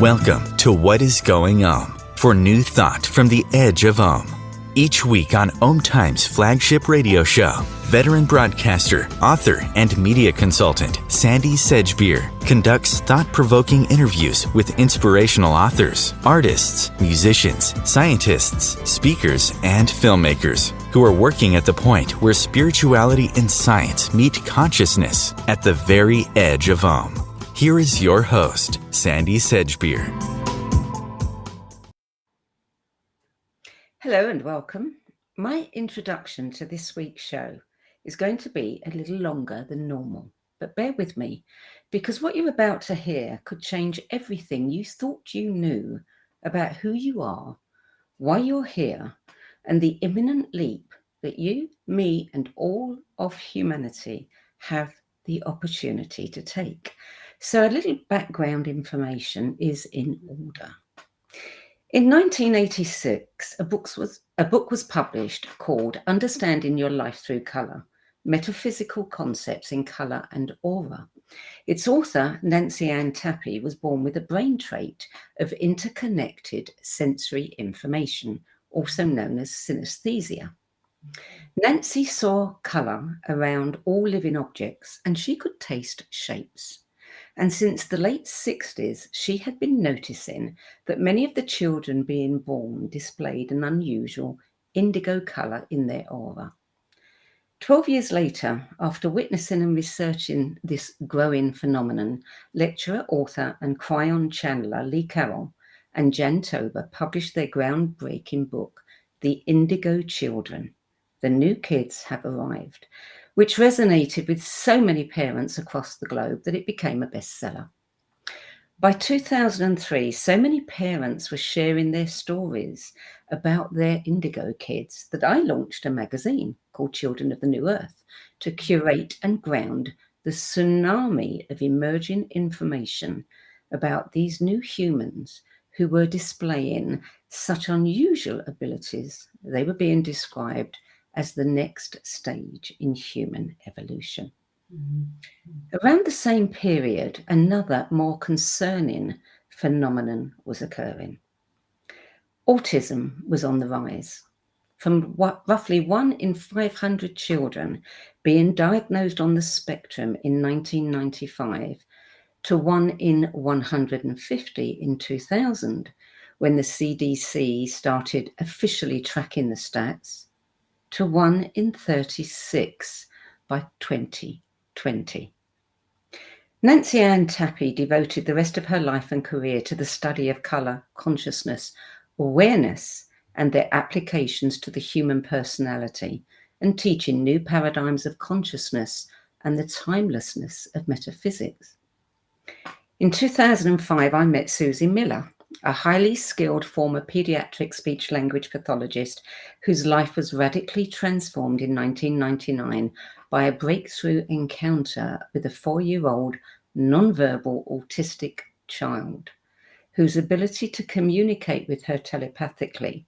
Welcome to What is Going Om, for new thought from the edge of Om. Each week on Om Time's flagship radio show, veteran broadcaster, author, and media consultant Sandie Sedgbeer conducts thought-provoking interviews with inspirational authors, artists, musicians, scientists, speakers, and filmmakers who are working at the point where spirituality and science meet consciousness at the very edge of Om. Here is your host, Sandie Sedgbeer. Hello and welcome. My introduction to this week's show is going to be a little longer than normal, but bear with me because what you're about to hear could change everything you thought you knew about who you are, why you're here, and the imminent leap that you, me, and all of humanity have the opportunity to take. So a little background information is in order. In 1986, a book was published called Understanding Your Life Through Colour, Metaphysical Concepts in Colour and Aura. Its author, Nancy Ann Tappy, was born with a brain trait of interconnected sensory information, also known as synesthesia. Nancy saw colour around all living objects and she could taste shapes. And since the late 60s, she had been noticing that many of the children being born displayed an unusual indigo colour in their aura. 12 years later, after witnessing and researching this growing phenomenon, lecturer, author, and Cryon channeler Lee Carroll and Jan Tober published their groundbreaking book, The Indigo Children. The New Kids Have Arrived, which resonated with so many parents across the globe that it became a bestseller. By 2003, so many parents were sharing their stories about their indigo kids that I launched a magazine called Children of the New Earth to curate and ground the tsunami of emerging information about these new humans who were displaying such unusual abilities. They were being described as the next stage in human evolution. Around the same period, another more concerning phenomenon was occurring. Autism was on the rise, from roughly 1 in 500 children being diagnosed on the spectrum in 1995 to 1 in 150 in 2000, when the CDC started officially tracking the stats, to 1 in 36 by 2020. Nancy Ann Tappy devoted the rest of her life and career to the study of colour, consciousness, awareness, and their applications to the human personality, and teaching new paradigms of consciousness and the timelessness of metaphysics. In 2005, I met Suzy Miller, a highly skilled former pediatric speech-language pathologist whose life was radically transformed in 1999 by a breakthrough encounter with a 4-year-old non-verbal autistic child, whose ability to communicate with her telepathically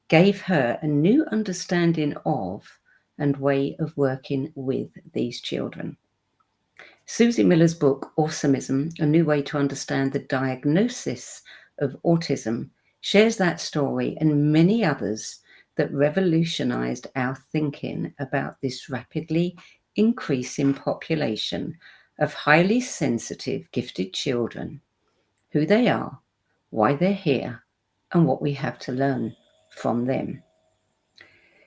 gave her a new understanding of and way of working with these children. Suzy Miller's book, Awesomism, A New Way to Understand the Diagnosis of Autism, shares that story and many others that revolutionized our thinking about this rapidly increasing population of highly sensitive, gifted children, who they are, why they're here, and what we have to learn from them.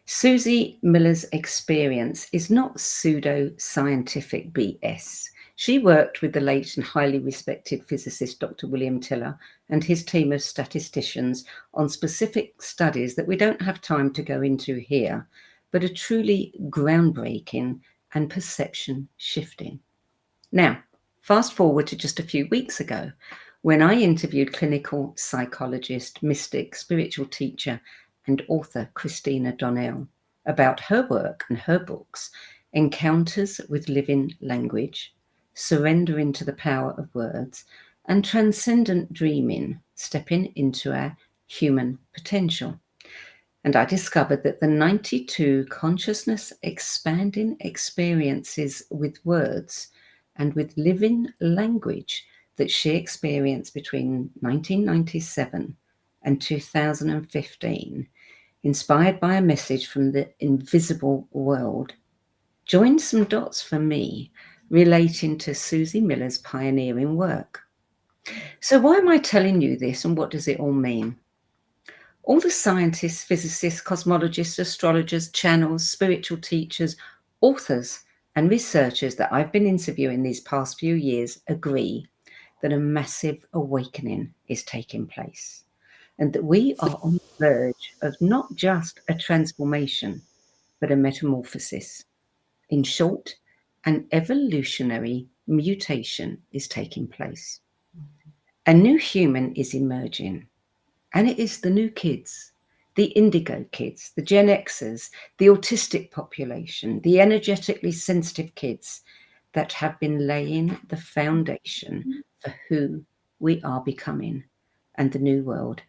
Suzy Miller's experience is not pseudo-scientific BS. She worked with the late and highly respected physicist Dr. William Tiller and his team of statisticians on specific studies that we don't have time to go into here, but are truly groundbreaking and perception shifting. Now, fast forward to just a few weeks ago, when I interviewed clinical psychologist, mystic, spiritual teacher, and author Christina Donnell about her work and her books, Encounters with Living Language, Surrendering to the Power of Words, and Transcendent Dreaming, Stepping into Our Human Potential. And I discovered that the 92 consciousness expanding experiences with words and with living language that she experienced between 1997 and 2015, inspired by a message from the invisible world, joined some dots for me relating to Suzy Miller's pioneering work. So why am I telling you this, and what does it all mean? All the scientists, physicists, cosmologists, astrologers, channels, spiritual teachers, authors, and researchers that I've been interviewing these past few years agree that a massive awakening is taking place, and that we are on the verge of not just a transformation, but a metamorphosis. In short, an evolutionary mutation is taking place. A new human is emerging, and it is the new kids, the Indigo kids, the Gen Xers, the autistic population, the energetically sensitive kids that have been laying the foundation for who we are becoming and the new world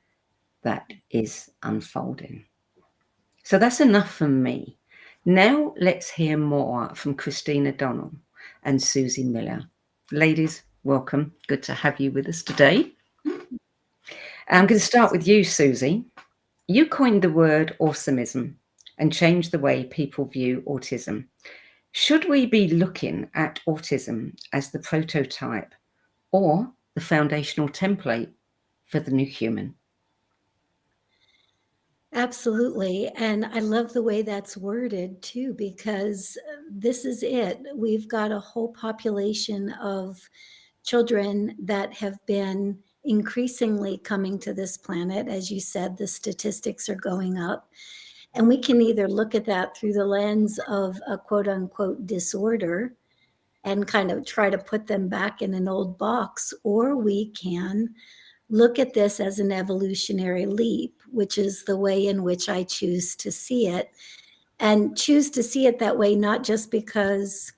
that is unfolding. So that's enough from me. Now let's hear more from Christina Donnell and Suzy Miller. Ladies, welcome. Good to have you with us today. I'm going to start with you, Suzy. You coined the word awesomism and changed the way people view autism. Should we be looking at autism as the prototype or the foundational template for the new human? Absolutely. And I love the way that's worded too, because this is it. We've got a whole population of children that have been increasingly coming to this planet. As you said, the statistics are going up. And we can either look at that through the lens of a quote unquote disorder and kind of try to put them back in an old box, or we can look at this as an evolutionary leap, which is the way in which I choose to see it. And choose to see it that way, not just because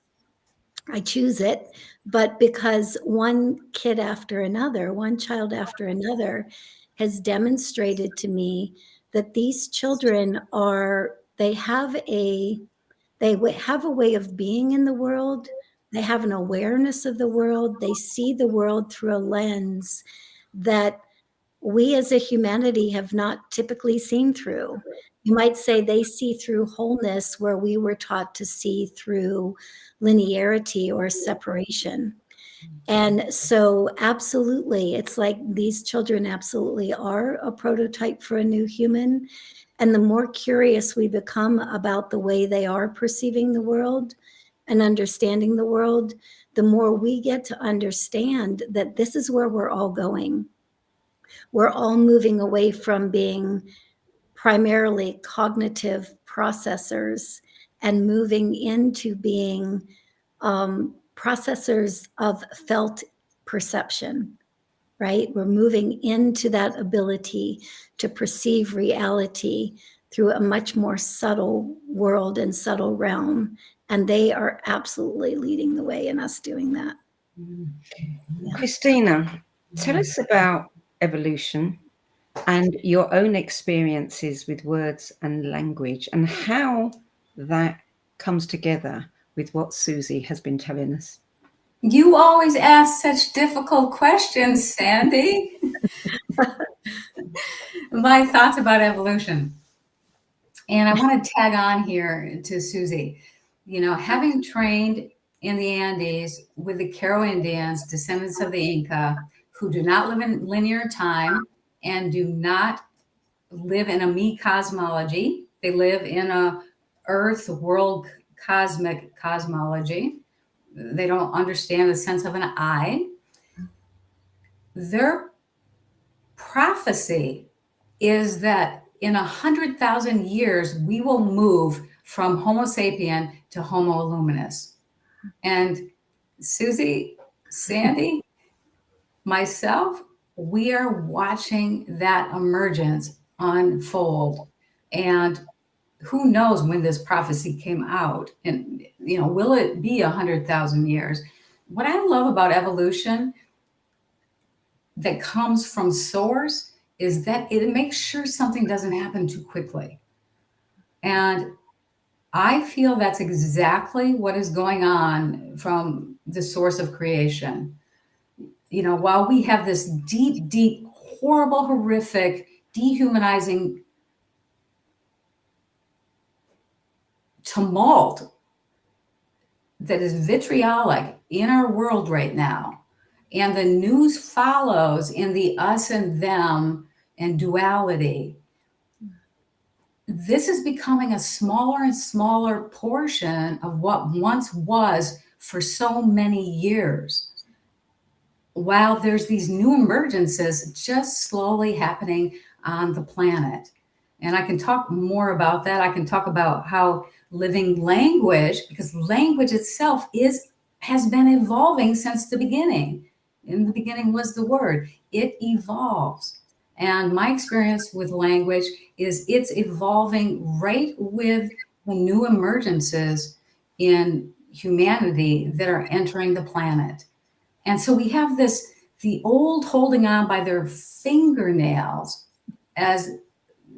I choose it, but because one kid after another, one child after another has demonstrated to me that these children they have a way of being in the world. They have an awareness of the world. They see the world through a lens that we as a humanity have not typically seen through. You might say they see through wholeness where we were taught to see through linearity or separation. And so absolutely, it's like these children absolutely are a prototype for a new human. And the more curious we become about the way they are perceiving the world and understanding the world, the more we get to understand that this is where we're all going. We're all moving away from being primarily cognitive processors and moving into being processors of felt perception, right? We're moving into that ability to perceive reality through a much more subtle world and subtle realm. And they are absolutely leading the way in us doing that. Yeah. Christina, tell us about evolution and your own experiences with words and language and how that comes together with what Suzy has been telling us. You always ask such difficult questions, Sandie. My thoughts about evolution. And I want to tag on here to Suzy. You know, having trained in the Andes with the Caro Indians, descendants of the Inca, who do not live in linear time and do not live in a me cosmology. They live in a earth, world, cosmic cosmology. They don't understand the sense of an I. Their prophecy is that in 100,000 years, we will move from Homo sapien to Homo luminous. And Suzy, Sandie, myself, we are watching that emergence unfold. And who knows when this prophecy came out? And, you know, will it be 100,000 years? What I love about evolution that comes from source is that it makes sure something doesn't happen too quickly. And I feel that's exactly what is going on from the source of creation. while we have this deep, deep, horrible, horrific, dehumanizing tumult that is vitriolic in our world right now, and the news follows in the us and them and duality, this is becoming a smaller and smaller portion of what once was for so many years. While there's these new emergences just slowly happening on the planet. And I can talk more about that. I can talk about how living language, because language itself has been evolving since the beginning. In the beginning was the word. It evolves. And my experience with language is it's evolving right with the new emergences in humanity that are entering the planet. And so we have the old holding on by their fingernails, as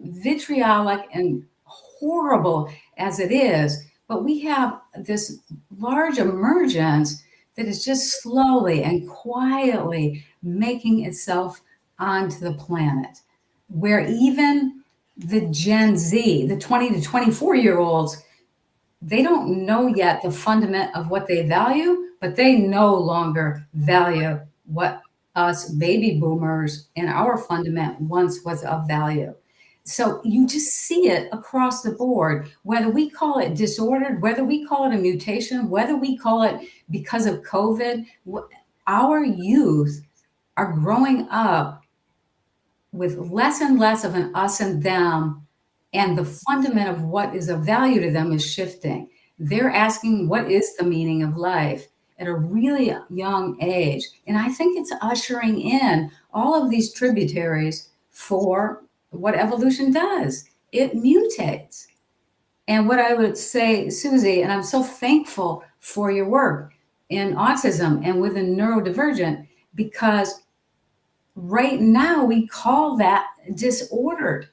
vitriolic and horrible as it is, but we have this large emergence that is just slowly and quietly making itself onto the planet, where even the Gen Z, the 20 to 24-year-olds, they don't know yet the fundament of what they value, but they no longer value what us baby boomers and our fundament once was of value. So you just see it across the board, whether we call it disordered, whether we call it a mutation, whether we call it because of COVID, our youth are growing up with less and less of an us and them, and the fundament of what is of value to them is shifting. They're asking, what is the meaning of life at a really young age? And I think it's ushering in all of these tributaries for what evolution does. It mutates. And what I would say, Suzy, and I'm so thankful for your work in autism and within neurodivergent, because right now we call that disordered.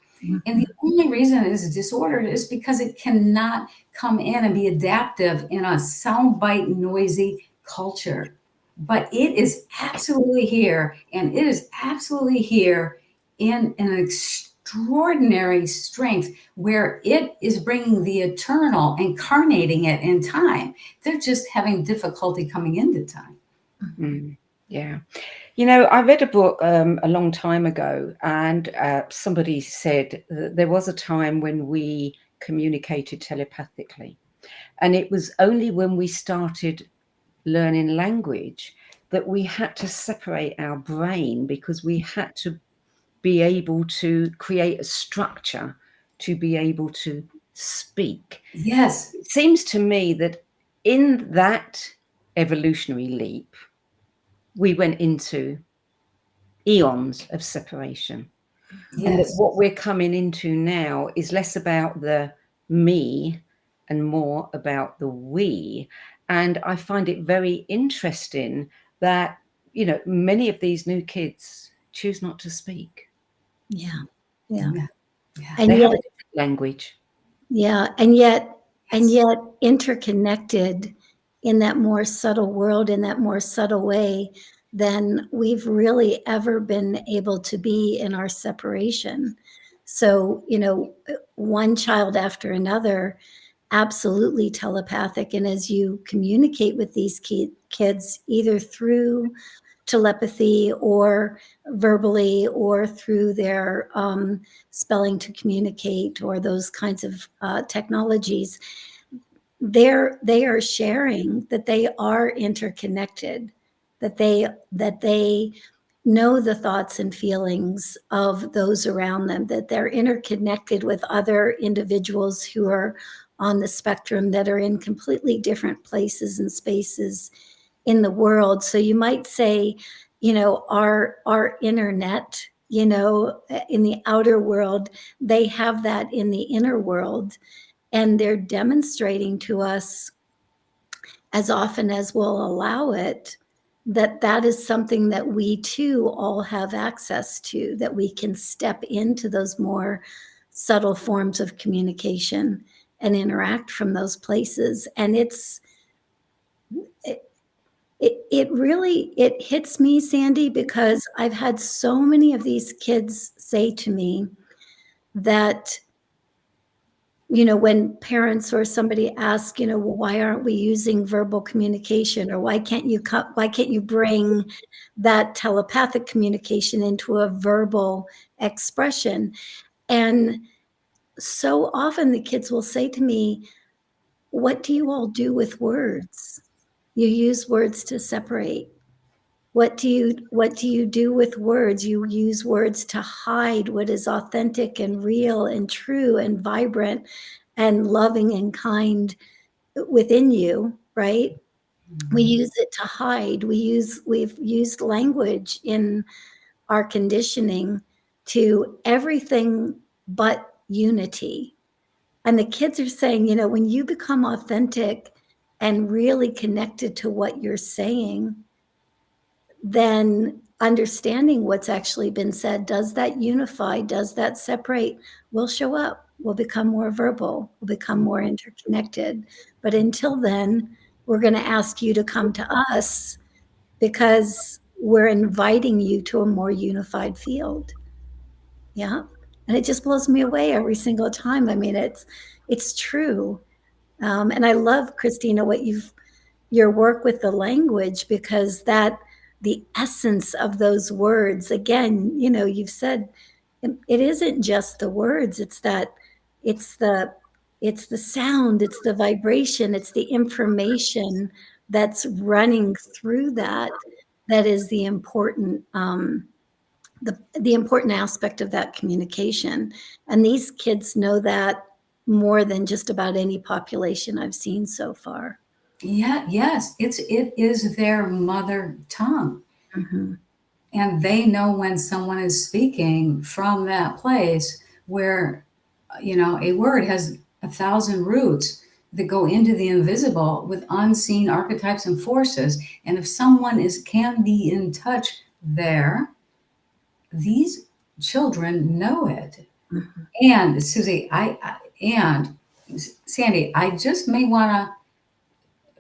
And the only reason it is disordered is because it cannot come in and be adaptive in a soundbite, noisy culture. But it is absolutely here, and it is absolutely here in an extraordinary strength where it is bringing the eternal, incarnating it in time. They're just having difficulty coming into time. Mm-hmm. Yeah. I read a book a long time ago, and somebody said that there was a time when we communicated telepathically. And it was only when we started learning language that we had to separate our brain, because we had to be able to create a structure to be able to speak. Yes. It seems to me that in that evolutionary leap, we went into eons of separation. Yes. And that what we're coming into now is less about the me and more about the we. And I find it very interesting that, many of these new kids choose not to speak. Yeah. Yeah. And they yet, have a different language. Yeah. And yet interconnected in that more subtle world, in that more subtle way than we've really ever been able to be in our separation. So, one child after another, absolutely telepathic. And as you communicate with these kids, either through telepathy or verbally or through their spelling to communicate or those kinds of technologies, they are sharing that they are interconnected, that they know the thoughts and feelings of those around them, that they're interconnected with other individuals who are on the spectrum that are in completely different places and spaces in the world. So you might say, our internet, in the outer world, they have that in the inner world. And they're demonstrating to us, as often as we'll allow it, that is something that we too all have access to, that we can step into those more subtle forms of communication and interact from those places. And It really it hits me, Sandie, because I've had so many of these kids say to me that, when parents or somebody asks, "Well, why aren't we using verbal communication?" Or why can't you bring that telepathic communication into a verbal expression? And so often the kids will say to me, "What do you all do with words? You use words to separate. What do you do with words? You use words to hide what is authentic and real and true and vibrant and loving and kind within you, right? We use it to hide. We've used language in our conditioning to everything but unity. And the kids are saying, when you become authentic and really connected to what you're saying, then understanding what's actually been said, does that unify, does that separate, will show up. We'll become more verbal, we'll become more interconnected. But until then, we're going to ask you to come to us because we're inviting you to a more unified field. Yeah. And it just blows me away every single time. I mean, it's true. And I love, Christina, your work with the language, because the essence of those words, again, you've said it isn't just the words, it's the sound, it's the vibration, it's the information that's running through that is the important the important aspect of that communication. And these kids know that more than just about any population I've seen so far. Yeah, yes, it is their mother tongue. Mhm. And they know when someone is speaking from that place where, a word has 1,000 roots that go into the invisible with unseen archetypes and forces. And if someone can be in touch there, these children know it. Mhm. And Suzy, and Sandie, I just may want to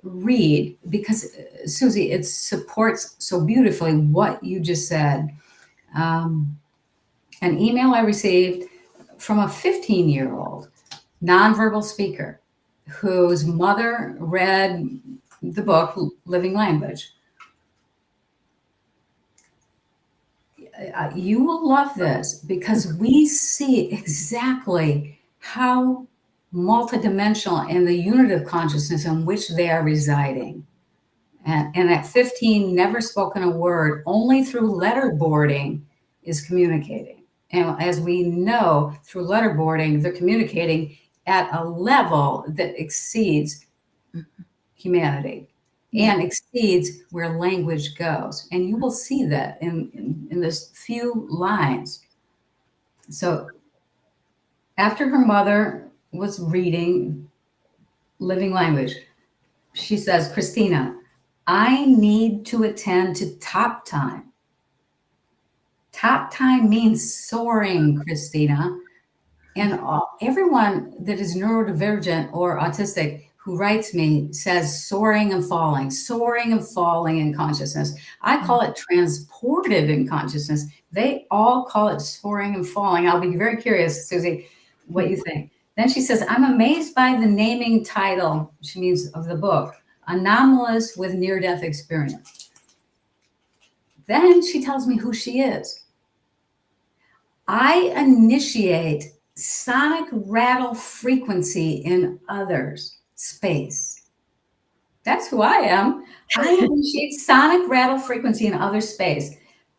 read, because Suzy, it supports so beautifully what you just said. An email I received from a 15-year-old nonverbal speaker whose mother read the book Living Language. You will love this, because we see exactly how multidimensional and the unit of consciousness in which they are residing. And at 15, never spoken a word, only through letterboarding is communicating. And as we know, through letterboarding, they're communicating at a level that exceeds humanity and exceeds where language goes. And you will see that in this few lines. So after her mother was reading Living Language, she says, "Christina, I need to attend to top time." Top time means soaring, Christina. And everyone that is neurodivergent or autistic who writes me says soaring and falling in consciousness. I call it transported in consciousness. They all call it soaring and falling. I'll be very curious, Suzy, what you think. Then she says, "I'm amazed by the naming title," she means of the book, "Anomalous with Near-Death Experience." Then she tells me who she is. "I initiate sonic rattle frequency in others' space." That's who I am. I initiate sonic rattle frequency in other space.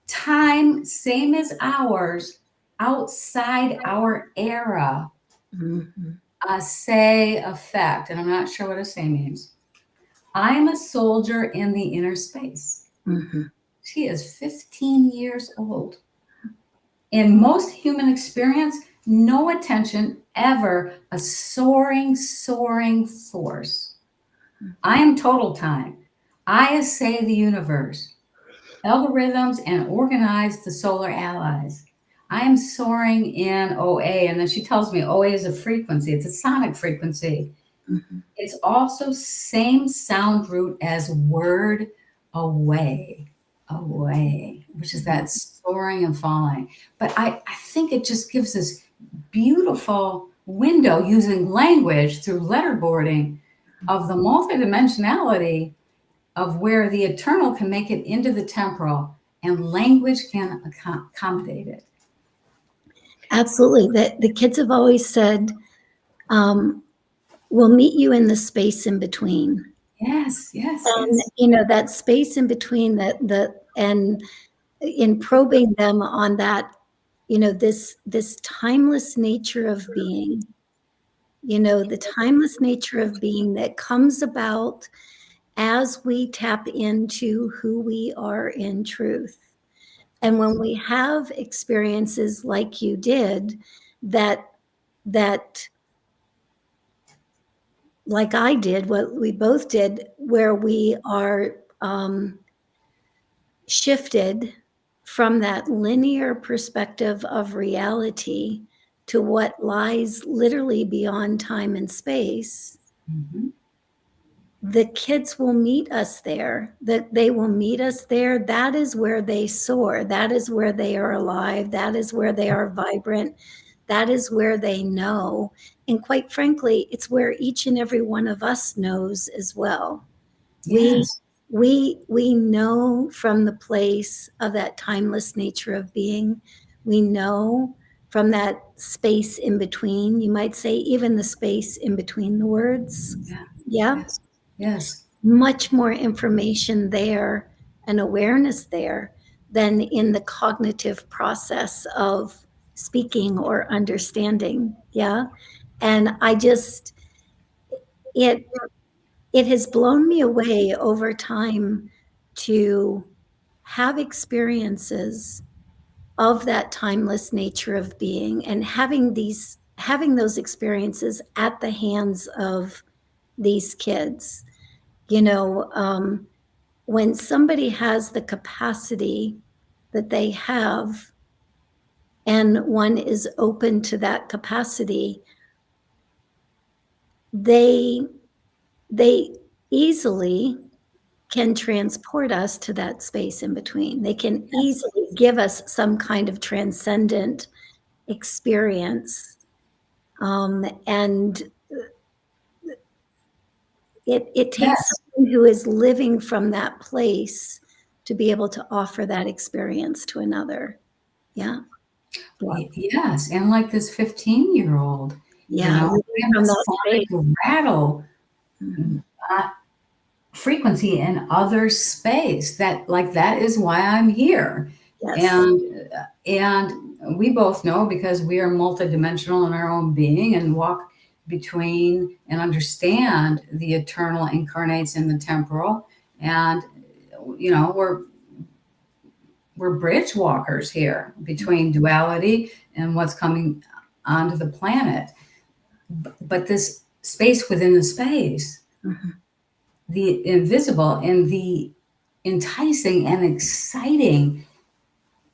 Time, same as ours, outside our era. Mhm. A say effect, and I'm not sure what a say means. "I am a soldier in the inner space." Mhm. She is 15 years old. In most human experience, no attention, ever a soaring force. I am total time. I assay the universe, algorithms, and organize the solar allies. I am soaring in OA. And then she tells me OA is a frequency. It's a sonic frequency. Mhm. It's also same sound root as word, away, which is that soaring and falling. But I think it just gives this beautiful window using language through letterboarding of the multidimensionality of where the eternal can make it into the temporal and language can accommodate it. Absolutely. The kids have always said, we'll meet you in the space in between. Yes. And, that space in between and in probing them on that, this timeless nature of being, the timeless nature of being that comes about as we tap into who we are in truth. And when we have experiences like you did, that like I did, what we both did, where we are shifted from that linear perspective of reality to what lies literally beyond time and space, the kids will meet us there. They will meet us there. That is where they soar. That is where they are alive. That is where they are vibrant. That is where they know. And quite frankly, it's where each and every one of us knows as well. Yes. We know from the place of that timeless nature of being. We know from that space in between. You might say even the space in between the words. Yeah. Yes. Much more information there and awareness there than in the cognitive process of speaking or understanding. Yeah. And it has blown me away over time to have experiences of that timeless nature of being and having those experiences at the hands of these kids. When somebody has the capacity that they have and one is open to that capacity, they easily can transport us to that space in between. They can easily give us some kind of transcendent experience. And it takes someone who is living from that place to be able to offer that experience to another. Yeah. Yes. And like this 15-year-old, from that space. rattle frequency in other space that is why I'm here. Yes. And we both know, because we are multidimensional in our own being and walk between and understand the eternal incarnates in the temporal. And, we're bridge walkers here between duality and what's coming onto the planet. But this space within the space, the invisible and the enticing and exciting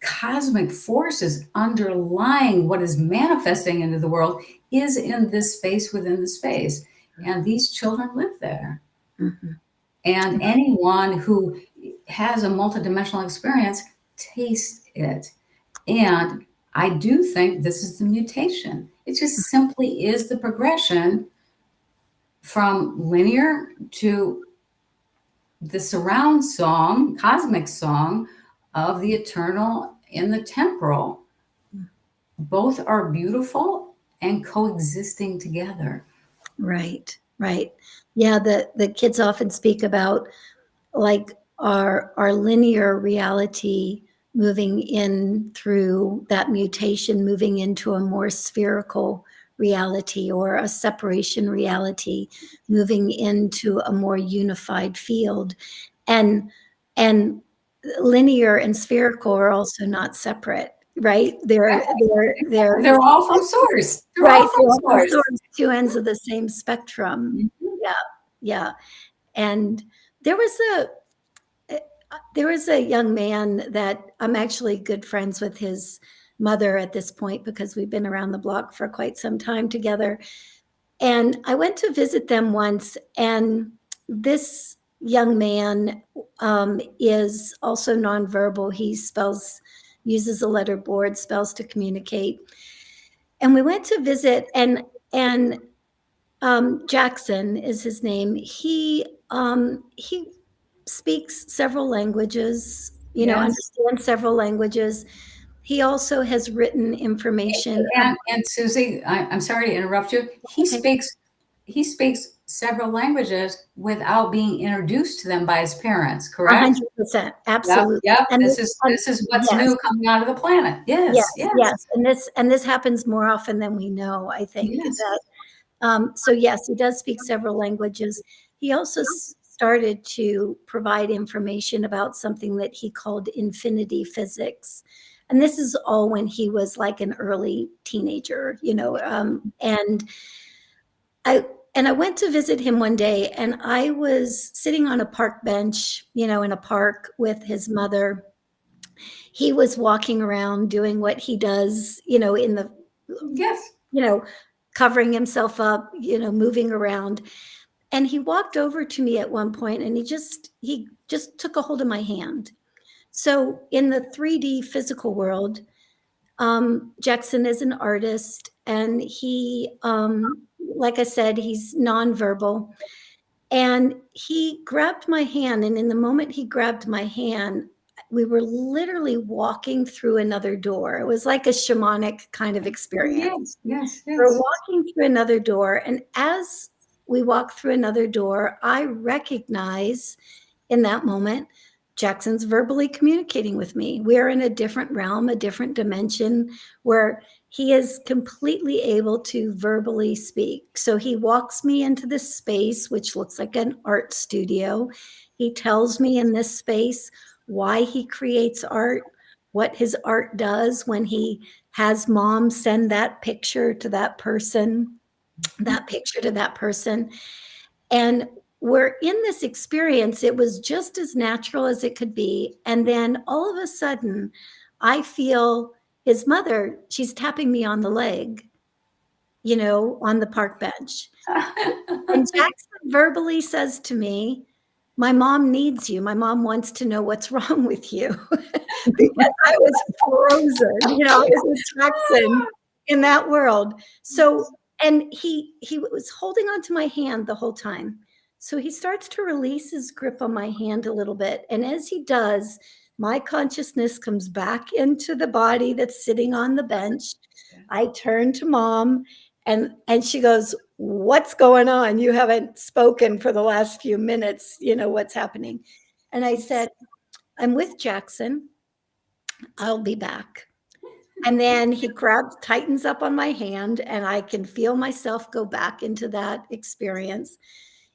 cosmic forces underlying what is manifesting into the world is in this space within the space. And these children live there. And anyone who has a multidimensional experience tastes it. And I do think this is the mutation. It just simply is the progression from linear to the surround song, cosmic song of the eternal in the temporal. Both are beautiful and coexisting together. Right. Yeah, the kids often speak about like our linear reality moving in through that mutation, moving into a more spherical reality or a separation reality, moving into a more unified field. And linear and spherical are also not separate, right? They're all from source. Right. All from source, two ends of the same spectrum. Yeah. And there was a young man that I'm actually good friends with his mother at this point, because we've been around the block for quite some time together. And I went to visit them once, and this young man is also nonverbal. He uses a letterboard, spells to communicate. And we went to visit, and Jackson is his name. He speaks several languages, Yes. understands several languages. He also has written information. And Suzy, I'm sorry to interrupt you. He speaks several languages without being introduced to them by his parents, correct? 100%, absolutely. Yep. And This is what's new coming out of the planet. Yes. And this happens more often than we know, I think. Yes. So yes, he does speak several languages. He also started to provide information about something that he called infinity physics. And this is all when he was like an early teenager, and I went to visit him one day, and I was sitting on a park bench, in a park with his mother. He was walking around doing what he does, in the, Yes. covering himself up, moving around. And he walked over to me at one point, and he just took a hold of my hand. So in the 3D physical world, Jackson is an artist, and he, like I said, he's nonverbal. And he grabbed my hand, and in the moment he grabbed my hand, we were literally walking through another door. It was like a shamanic kind of experience. Yes. We're walking through another door, and as we walk through another door, I recognize in that moment Jackson's verbally communicating with me. We are in a different realm, a different dimension, where he is completely able to verbally speak. So he walks me into this space, which looks like an art studio. He tells me in this space why he creates art, what his art does when he has mom send that picture to that person, that picture to that person. And we're in this experience. It was just as natural as it could be. And then all of a sudden, I feel his mother, she's tapping me on the leg, on the park bench. And Jackson verbally says to me, "My mom needs you. My mom wants to know what's wrong with you." Because I was frozen, I was Jackson in that world. So, and he was holding onto my hand the whole time. So he starts to release his grip on my hand a little bit. And as he does, my consciousness comes back into the body that's sitting on the bench. I turn to mom, and she goes, "What's going on? You haven't spoken for the last few minutes. What's happening?" And I said, "I'm with Jackson. I'll be back." And then he tightens up on my hand, and I can feel myself go back into that experience.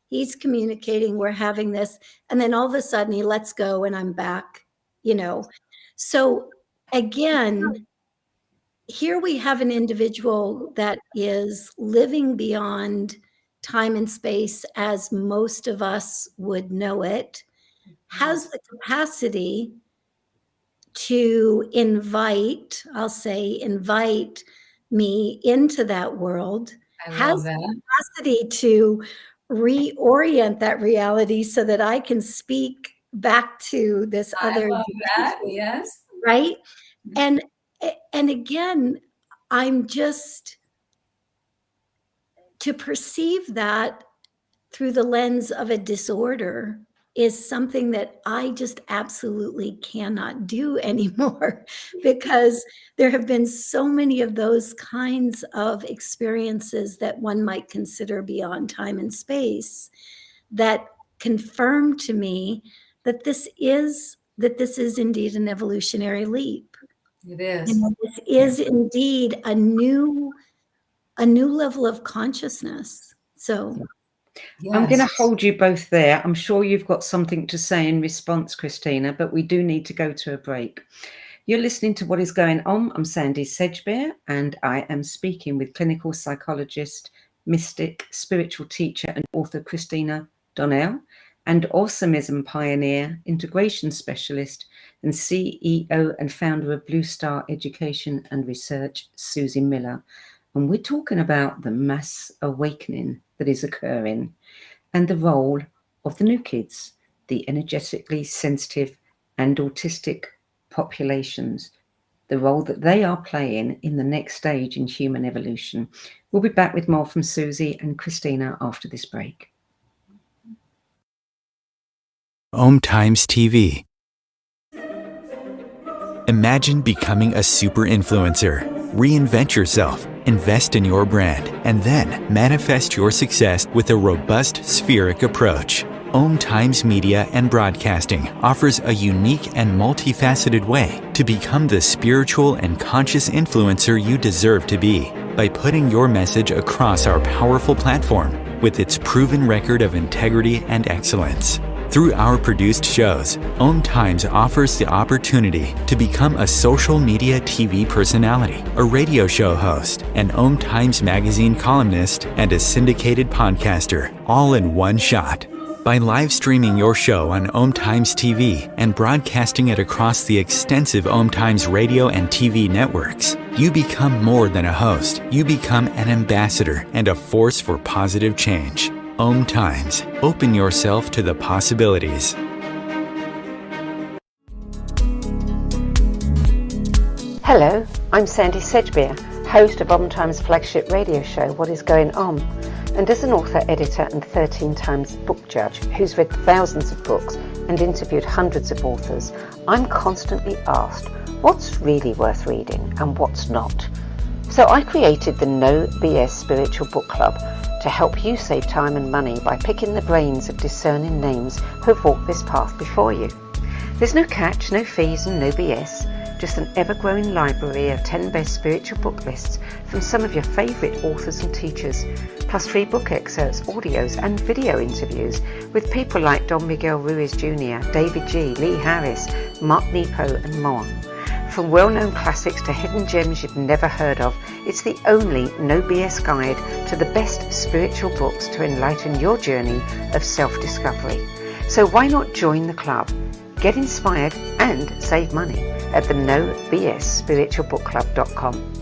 He's communicating, we're having this, and then all of a sudden he lets go and I'm back, So again, here we have an individual that is living beyond time and space as most of us would know it, has the capacity to invite me into that world, has the capacity to reorient that reality so that I can speak back to this other. I love that. Yes. Right. And again, I'm just to perceive that through the lens of a disorder is something that I just absolutely cannot do anymore, because there have been so many of those kinds of experiences that one might consider beyond time and space that confirm to me that this is indeed an evolutionary leap. It is. This is indeed a new level of consciousness. So I'm going to hold you both there. I'm sure you've got something to say in response, Christina, but we do need to go to a break. You're listening to What is Going On. I'm Sandie Sedgbeer, and I am speaking with clinical psychologist, mystic, spiritual teacher, and author Christina Donnell, and awesomeism pioneer, integration specialist, and CEO and founder of Blue Star Education and Research, Suzy Miller. And we're talking about the mass awakening that is occurring and the role of the new kids. the energetically sensitive and autistic populations, the role that they are playing in the next stage in human evolution. We'll be back with more from Suzy and Christina after this break. Om Times TV. Imagine becoming a super influencer. Reinvent yourself, invest in your brand, and then manifest your success with a robust spheric approach. Om Times Media and Broadcasting offers a unique and multifaceted way to become the spiritual and conscious influencer you deserve to be by putting your message across our powerful platform with its proven record of integrity and excellence. Through our produced shows, Om Times offers the opportunity to become a social media TV personality, a radio show host, an Om Times magazine columnist, and a syndicated podcaster, all in one shot. By live streaming your show on Om Times TV and broadcasting it across the extensive Om Times radio and TV networks, you become more than a host. You become an ambassador and a force for positive change. Om Times. Open yourself to the possibilities. Hello, I'm Sandie Sedgbeer, host of Om Times' flagship radio show, What Is Going On? And as an author, editor and 13 times book judge who's read thousands of books and interviewed hundreds of authors, I'm constantly asked what's really worth reading and what's not. So I created the No BS Spiritual Book Club to help you save time and money by picking the brains of discerning names who've walked this path before you. There's no catch, no fees and no BS, just an ever-growing library of 10 best spiritual book lists from some of your favourite authors and teachers, plus free book excerpts, audios and video interviews with people like Don Miguel Ruiz Jr., David G., Lee Harris, Mark Nepo and more. From well-known classics to hidden gems you've never heard of, it's the only no BS guide to the best spiritual books to enlighten your journey of self-discovery. So why not join the club? Get inspired and save money at the nobsspiritualbookclub.com.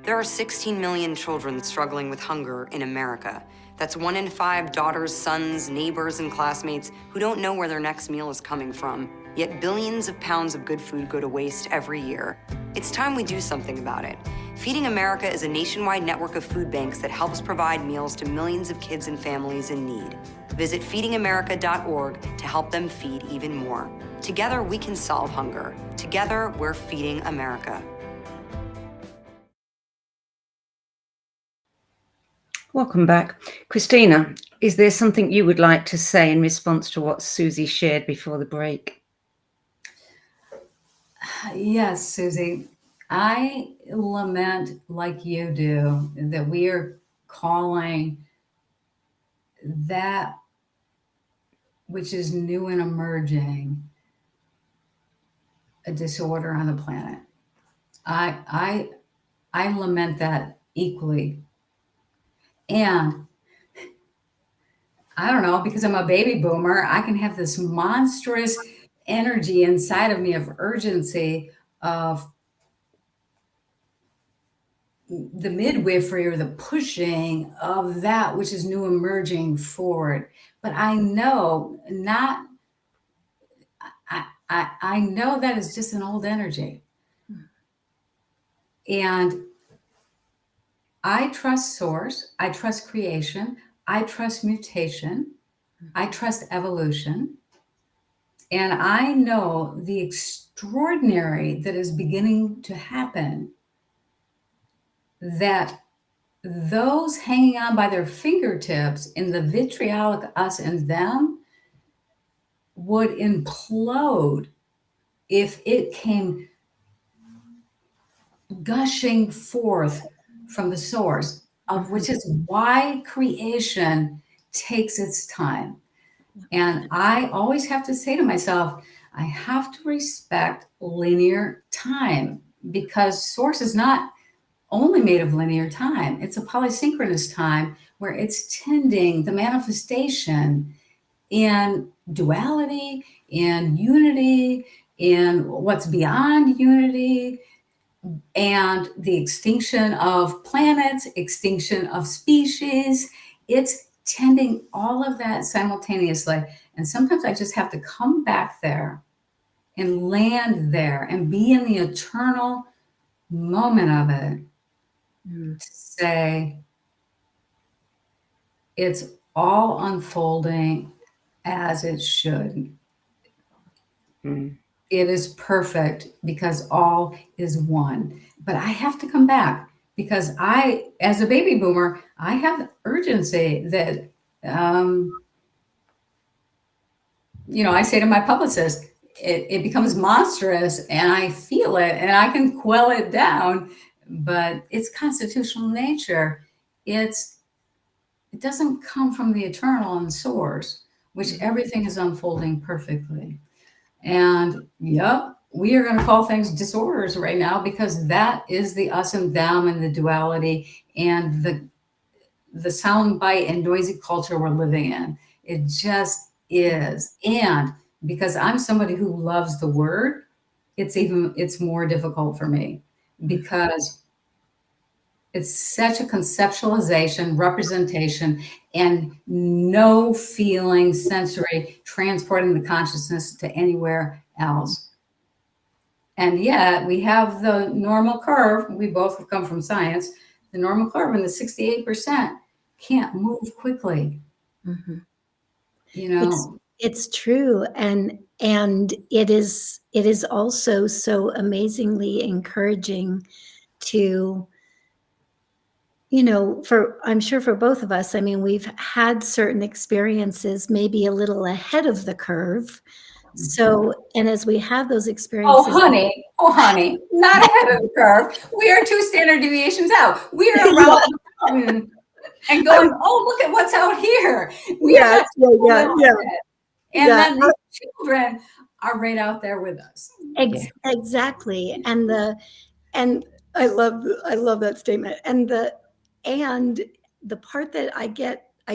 There are 16 million children struggling with hunger in America. That's 1 in 5 daughters, sons, neighbors, and classmates who don't know where their next meal is coming from. Yet billions of pounds of good food go to waste every year. It's time we do something about it. Feeding America is a nationwide network of food banks that helps provide meals to millions of kids and families in need. Visit feedingamerica.org to help them feed even more. Together, we can solve hunger. Together, we're feeding America. Welcome back. Christina, is there something you would like to say in response to what Suzy shared before the break? Yes, Suzy. I lament, like you do, that we are calling that which is new and emerging a disorder on the planet. I lament that equally. And I don't know, because I'm a baby boomer, I can have this monstrous energy inside of me of urgency of the midwifery or the pushing of that which is new emerging forward. But I know I know that is just an old energy. And I trust source, I trust creation, I trust mutation, I trust evolution. And I know the extraordinary that is beginning to happen, that those hanging on by their fingertips in the vitriolic us and them would implode if it came gushing forth from the source, of which is why creation takes its time. And I always have to say to myself, I have to respect linear time, because source is not only made of linear time. It's a polysynchronous time where it's tending the manifestation in duality, in unity, in what's beyond unity, and the extinction of planets, extinction of species. It's tending all of that simultaneously. And sometimes I just have to come back there and land there and be in the eternal moment of it to say, it's all unfolding as it should. It is perfect because all is one. But I have to come back because I, as a baby boomer, I have urgency that, I say to my publicist, it becomes monstrous and I feel it and I can quell it down, but it's constitutional nature. It doesn't come from the eternal and source, which everything is unfolding perfectly. And we are going to call things disorders right now because that is the us and them and the duality and the soundbite and noisy culture we're living in. It just is. And because I'm somebody who loves the word, it's more difficult for me because it's such a conceptualization, representation, and no feeling, sensory, transporting the consciousness to anywhere else. And yet we have the normal curve. We both have come from science. The normal curve in the 68% can't move quickly. It's true. And it is also so amazingly encouraging to, I'm sure for both of us, I mean, we've had certain experiences, maybe a little ahead of the curve. So, and as we have those experiences. Oh, honey, not ahead of the curve. We are 2 standard deviations out. We are around the mountain and going, oh, look at what's out here. Yeah. And then the children are right out there with us. Exactly. And I love that statement. And the part that I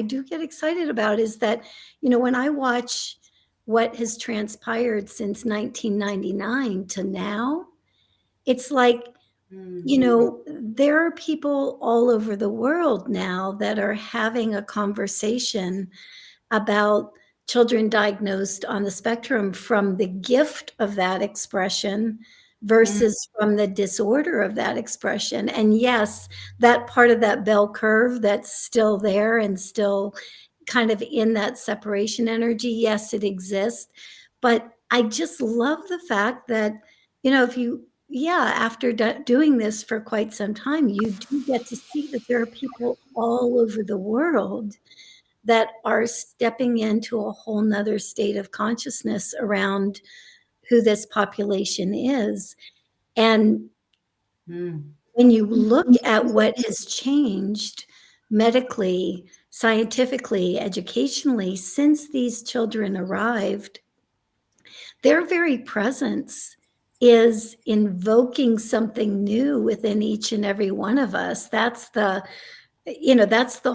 do get excited about is that, when I watch what has transpired since 1999 to now, it's like, there are people all over the world now that are having a conversation about children diagnosed on the spectrum from the gift of that expression versus from the disorder of that expression. And yes, that part of that bell curve that's still there and still kind of in that separation energy, yes, it exists. But I just love the fact that, if you, after doing this for quite some time, you do get to see that there are people all over the world that are stepping into a whole nother state of consciousness around who this population is. And when you look at what has changed medically, scientifically, educationally, since these children arrived, their very presence is invoking something new within each and every one of us. That's the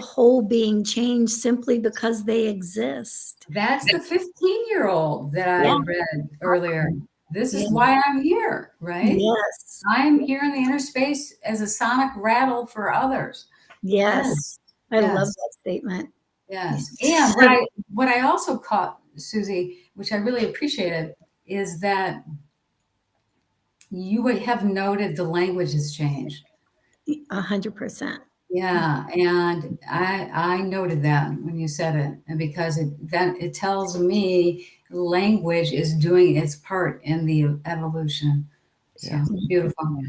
whole being changed simply because they exist. That's the 15-year-old that I read earlier. This is why I'm here, right? Yes. I'm here in the inner space as a sonic rattle for others. Yes. I love that statement. Yes. And what I also caught, Suzy, which I really appreciated, is that you would have noted the language has changed. 100%. Yeah, and I noted that when you said it, and because it tells me language is doing its part in the evolution. So beautiful.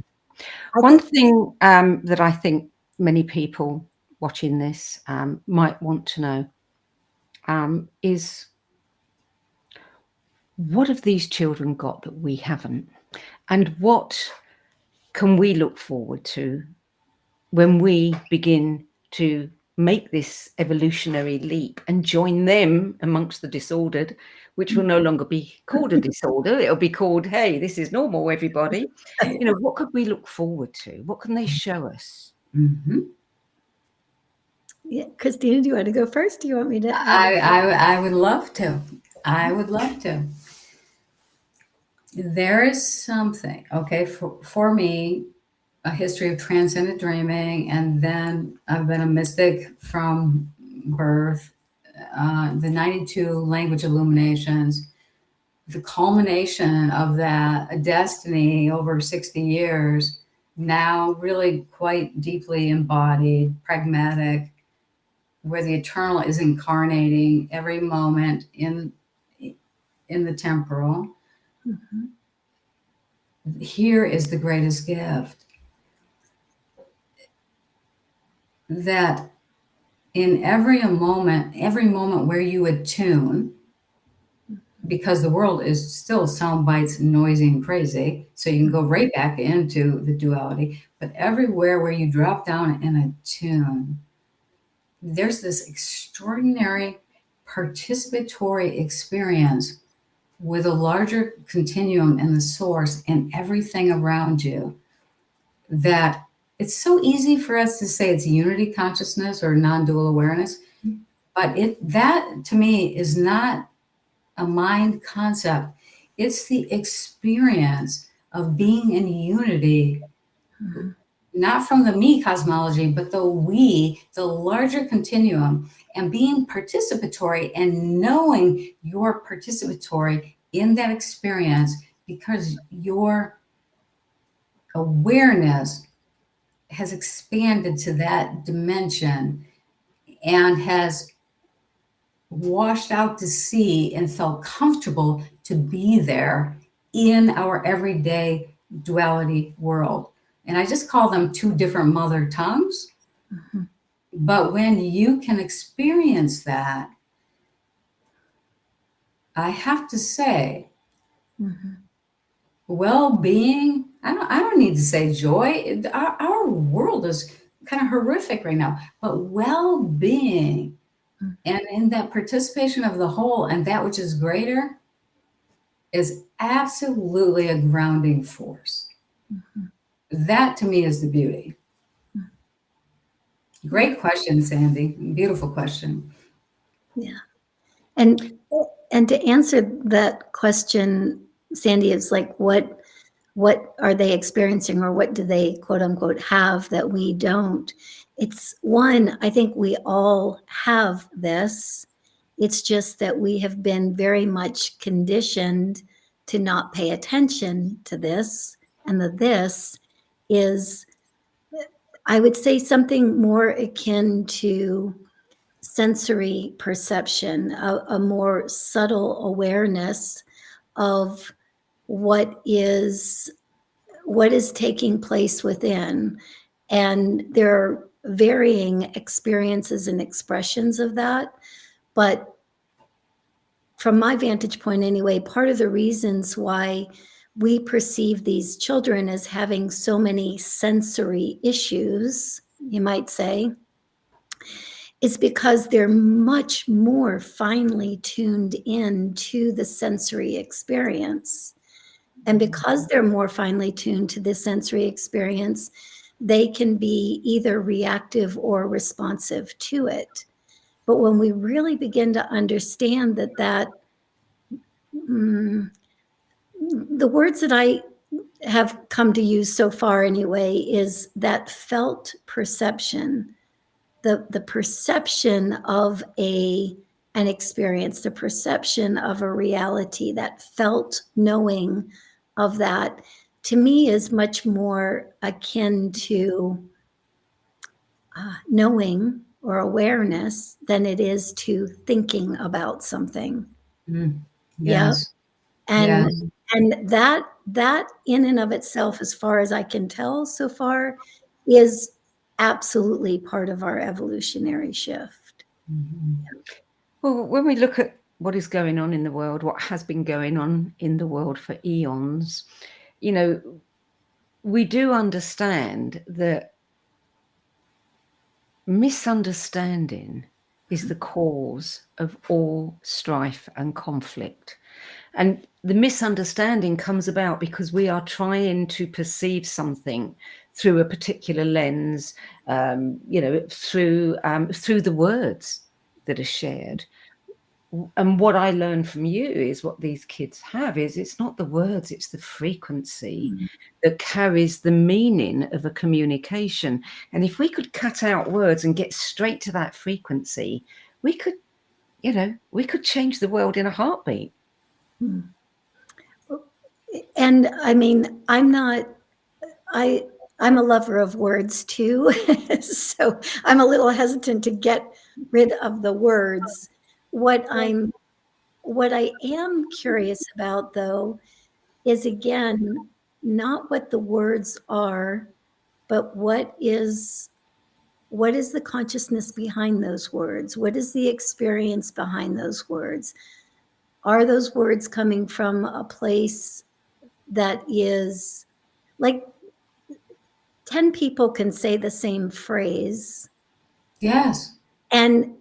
One thing that I think many people watching this might want to know is, what have these children got that we haven't? And what can we look forward to when we begin to make this evolutionary leap and join them amongst the disordered, which will no longer be called a disorder. It'll be called, hey, this is normal, everybody. What could we look forward to? What can they show us? Yeah, Christina, do you want to go first? Do you want me to? I would love to. I would love to. There is something, okay, for me, a history of transcendent dreaming, and then I've been a mystic from birth, the 92 language illuminations, the culmination of that, a destiny over 60 years, now really quite deeply embodied, pragmatic, where the eternal is incarnating every moment in the temporal. Mm-hmm. Here is the greatest gift. That in every moment where you attune, because the world is still sound bites, noisy and crazy, so you can go right back into the duality, but everywhere where you drop down and attune, there's this extraordinary participatory experience with a larger continuum and the source and everything around you, that it's so easy for us to say it's unity consciousness or non-dual awareness, but that to me is not a mind concept. It's the experience of being in unity, not from the me cosmology, but the we, the larger continuum, and being participatory and knowing you're participatory in that experience because your awareness has expanded to that dimension and has washed out to sea and felt comfortable to be there in our everyday duality world. And I just call them two different mother tongues. Mm-hmm. But when you can experience that, I have to say, Mm-hmm. well-being, I don't need to say joy. Our world is kind of horrific right now, but well-being and in that participation of the whole and that which is greater is absolutely a grounding force. Mm-hmm. That to me is the beauty. Great question, Sandie. Beautiful question. Yeah. And to answer that question, Sandie, is like, what are they experiencing, or what do they quote unquote have that we don't? It's one, I think we all have this. It's just that we have been very much conditioned to not pay attention to this. And this is, I would say, something more akin to sensory perception, a more subtle awareness of what is taking place within. And there are varying experiences and expressions of that. But from my vantage point anyway, part of the reasons why we perceive these children as having so many sensory issues, you might say, is because they're much more finely tuned in to the sensory experience. And because they're more finely tuned to the sensory experience, they can be either reactive or responsive to it. But when we really begin to understand that the words that I have come to use so far anyway is that felt perception, the perception of an experience, the perception of a reality, that felt knowing of that, to me, is much more akin to knowing or awareness than it is to thinking about something. Yes. And yes. and that in and of itself, as far as I can tell so far, is absolutely part of our evolutionary shift. Mm-hmm. Well, when we look at what is going on in the world, what has been going on in the world for eons, we do understand that misunderstanding is the cause of all strife and conflict. And the misunderstanding comes about because we are trying to perceive something through a particular lens, through the words that are shared. And what I learned from you is what these kids have is it's not the words, it's the frequency that carries the meaning of a communication. And if we could cut out words and get straight to that frequency, we could, we could change the world in a heartbeat. And I mean, I'm a lover of words too. So I'm a little hesitant to get rid of the words. What I am curious about, though, is again, not what the words are, but what is the consciousness behind those words? What is the experience behind those words? Are those words coming from a place that is like 10 people can say the same phrase? Yes. And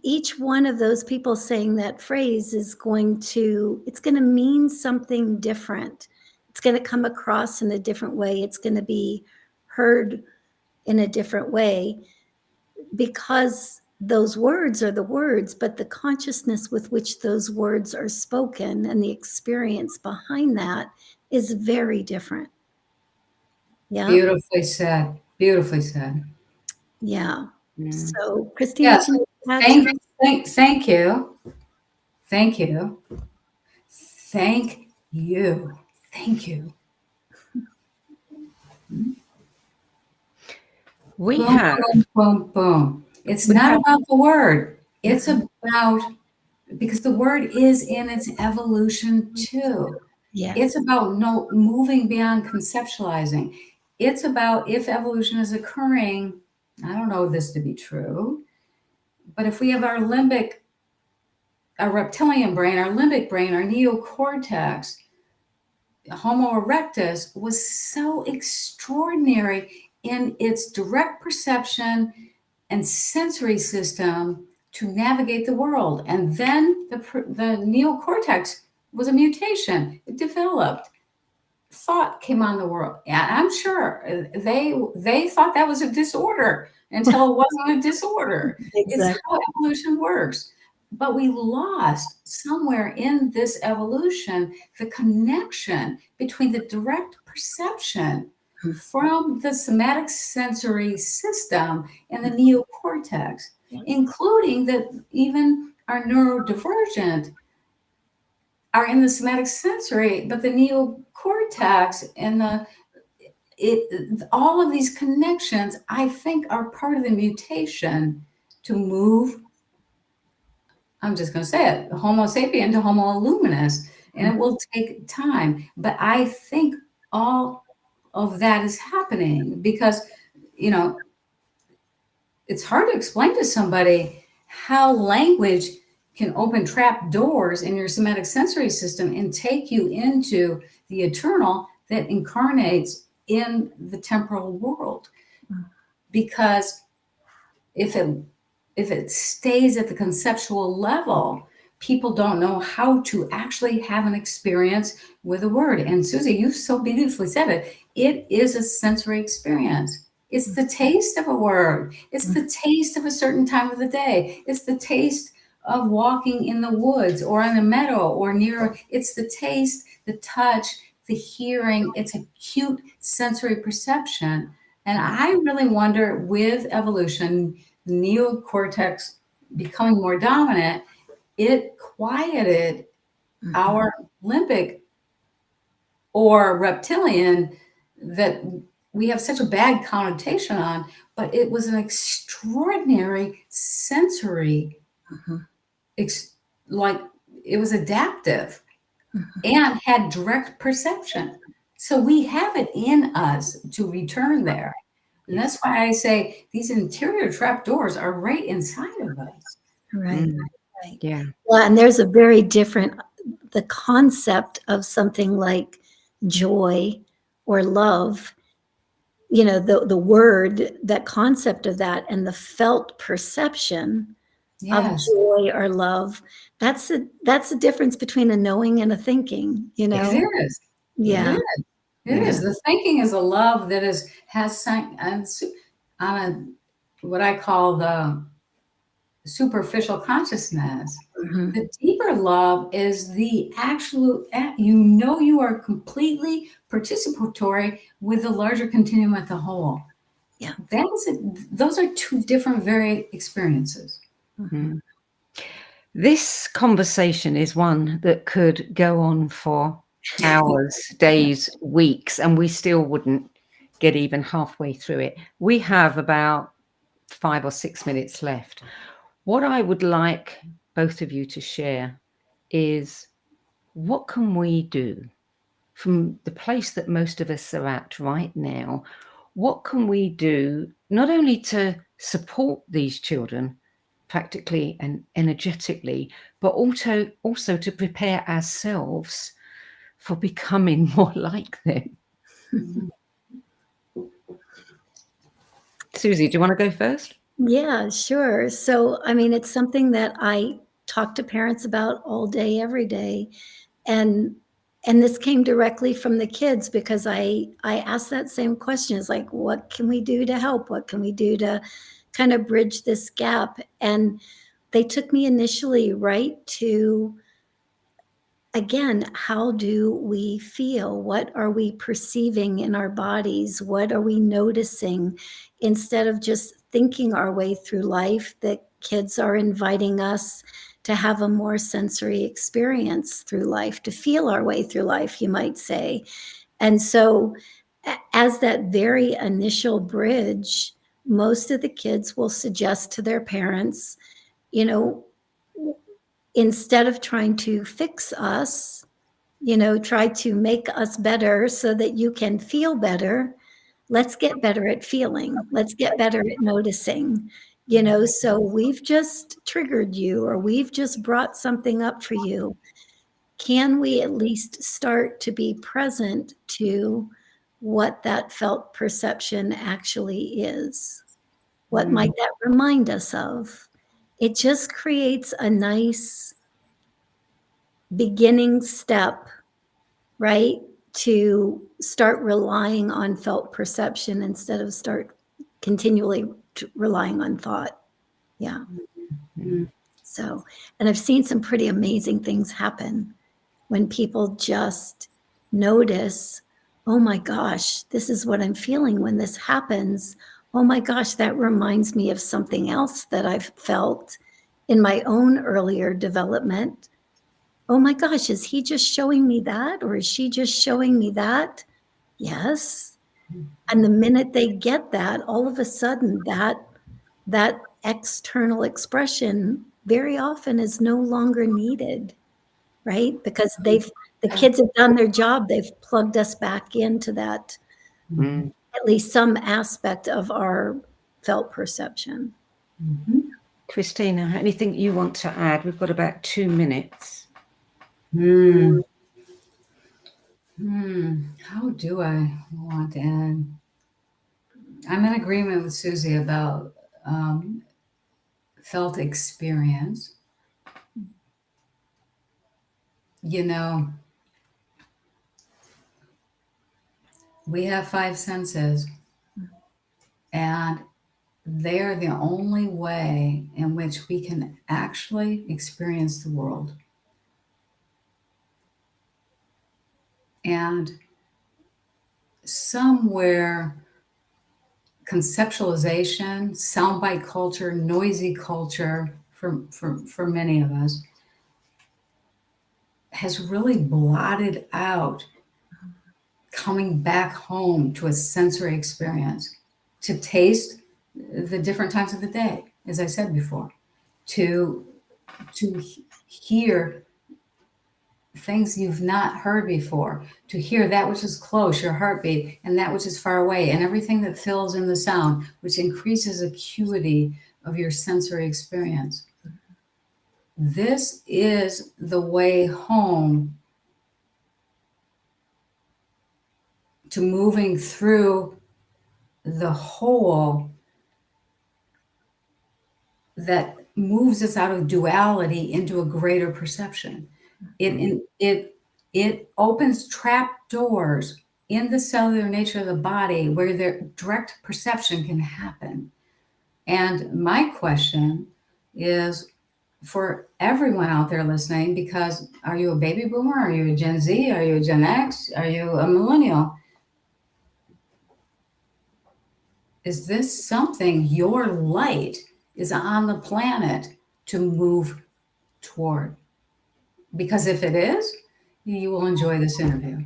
each one of those people saying that phrase is going to mean something different. It's going to come across in a different way. It's going to be heard in a different way, because those words are the words, but the consciousness with which those words are spoken and the experience behind that is very different. Yeah. Beautifully said. Beautifully said. Yeah. Mm. So, Christina, Yes. can you add Thank to- Thank you. Thank you. Thank you. Thank you. We Boom, have, boom, boom, boom. It's We not have- about the word. It's about, because the word is in its evolution too. Yes. It's about moving beyond conceptualizing. It's about, if evolution is occurring, I don't know this to be true, but if we have our reptilian brain, our limbic brain, our neocortex, Homo erectus was so extraordinary in its direct perception and sensory system to navigate the world. And then the neocortex was a mutation. It developed. Thought came on the world. And I'm sure they thought that was a disorder until it wasn't a disorder. Exactly. It's how evolution works. But we lost somewhere in this evolution the connection between the direct perception from the somatic sensory system and the neocortex, including that even our neurodivergent are in the somatic sensory, but the neocortex and all of these connections, I think, are part of the mutation to move, I'm just going to say it, Homo sapien to Homo luminous, and it will take time. But I think all of that is happening because, it's hard to explain to somebody how language can open trap doors in your somatic sensory system and take you into the eternal that incarnates in the temporal world. Because if it stays at the conceptual level, people don't know how to actually have an experience with a word. And Suzy, you've so beautifully said it. It is a sensory experience. It's the taste of a word. It's the taste of a certain time of the day. It's the taste of walking in the woods or in a meadow or near. It's the taste, the touch, the hearing. It's acute sensory perception. And I really wonder, with evolution, the neocortex becoming more dominant, it quieted our limbic or reptilian that we have such a bad connotation on, but it was an extraordinary sensory, like it was adaptive and had direct perception. So we have it in us to return there. And that's why I say these interior trap doors are right inside of us. Right. Right. Yeah. Well, and there's a very different, the concept of something like joy or love, the word, that concept of that, and the felt perception of joy or love, that's a difference between a knowing and a thinking, It is. Yeah. It is. The thinking is a love that has on what I call the superficial consciousness. Mhm. The deeper love is the absolute, you are completely participatory with the larger continuum at the whole. Yeah. Those are two different, very experiences. Mm. This conversation is one that could go on for hours, days, weeks, and we still wouldn't get even halfway through it. We have about 5 or 6 minutes left. What I would like both of you to share is, what can we do from the place that most of us are at right now? What can we do not only to support these children practically and energetically, but also to prepare ourselves for becoming more like them? Suzy, do you want to go first? Yeah, sure. So, I mean, it's something that I talk to parents about all day, every day. And this came directly from the kids because I asked that same question. It's like, what can we do to help? What can we do to kind of bridge this gap? And they took me initially right to, again, how do we feel? What are we perceiving in our bodies? What are we noticing? Instead of just thinking our way through life, the kids are inviting us to have a more sensory experience through life, to feel our way through life, you might say. And so, as that very initial bridge, most of the kids will suggest to their parents, you know, instead of trying to fix us, try to make us better so that you can feel better. Let's get better at feeling. Let's get better at noticing. So we've just triggered you, or we've just brought something up for you. Can we at least start to be present to what that felt perception actually is? What might that remind us of? It just creates a nice beginning step, right? To start relying on felt perception instead of start continually relying on thought. Yeah. So, and I've seen some pretty amazing things happen when people just notice, oh my gosh, this is what I'm feeling when this happens. Oh my gosh, that reminds me of something else that I've felt in my own earlier development. Oh my gosh, is he just showing me that? Or is she just showing me that? Yes. And the minute they get that, all of a sudden that external expression very often is no longer needed, right? Because the kids have done their job. They've plugged us back into that, at least some aspect of our felt perception. Christina, anything you want to add? We've got about 2 minutes. How do I want to add? I'm in agreement with Suzy about felt experience. We have 5 senses, and they're the only way in which we can actually experience the world. And somewhere, conceptualization, soundbite culture, noisy culture, for many of us, has really blotted out coming back home to a sensory experience, to taste the different times of the day, as I said before, to hear things you've not heard before, to hear that which is close, your heartbeat, and that which is far away, and everything that fills in the sound, which increases acuity of your sensory experience. This is the way home to moving through the whole that moves us out of duality into a greater perception. It opens trap doors in the cellular nature of the body where the direct perception can happen. And my question is, for everyone out there listening, because are you a baby boomer? Are you a Gen Z? Are you a Gen X? Are you a millennial? Is this something your light is on the planet to move toward? Because if it is, you will enjoy this interview.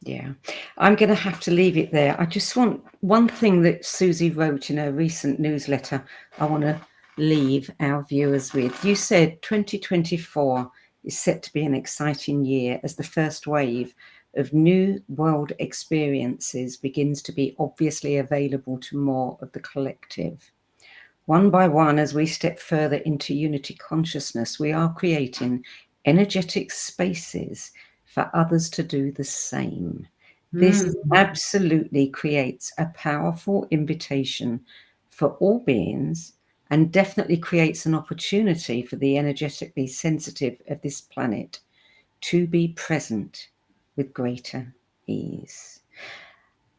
Yeah, I'm going to have to leave it there. I just want one thing that Suzy wrote in her recent newsletter. I want to leave our viewers with. You said 2024 is set to be an exciting year as the first wave of new world experiences begins to be obviously available to more of the collective. One by one, as we step further into unity consciousness, we are creating energetic spaces for others to do the same. This absolutely creates a powerful invitation for all beings and definitely creates an opportunity for the energetically sensitive of this planet to be present with greater ease.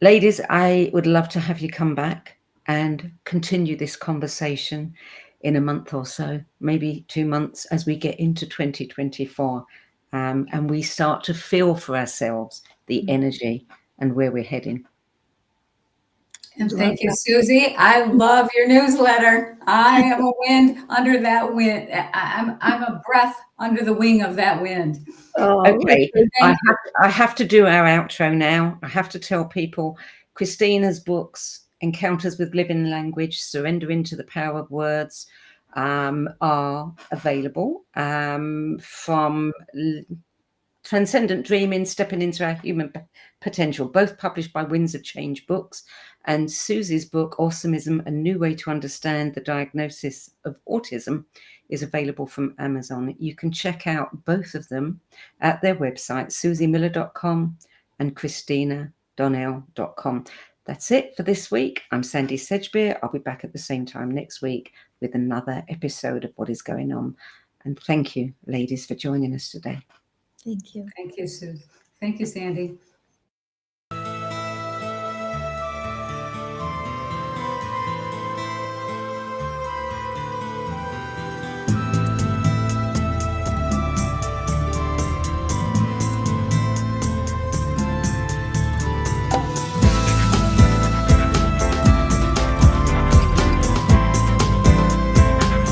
Ladies, I would love to have you come back and continue this conversation in a month or so, maybe 2 months, as we get into 2024 and we start to feel for ourselves the energy and where we're heading. And thank you, Suzy. I love your newsletter. I am a wind under that wind. I'm a breath under the wing of that wind. Okay, I have to do our outro now. I have to tell people Christina's books, Encounters with Living Language, Surrendering to the Power of Words, are available from Transcendent Dreaming, Stepping into Our Human Potential, both published by Winds of Change Books, and Suzy's book, Awesomeism, A New Way to Understand the Diagnosis of Autism, is available from Amazon. You can check out both of them at their website, susymiller.com and christinadonnell.com. That's it for this week. I'm Sandie Sedgbeer. I'll be back at the same time next week with another episode of What Is Going On. And thank you, ladies, for joining us today. Thank you. Thank you, Suzy. Thank you, Sandie.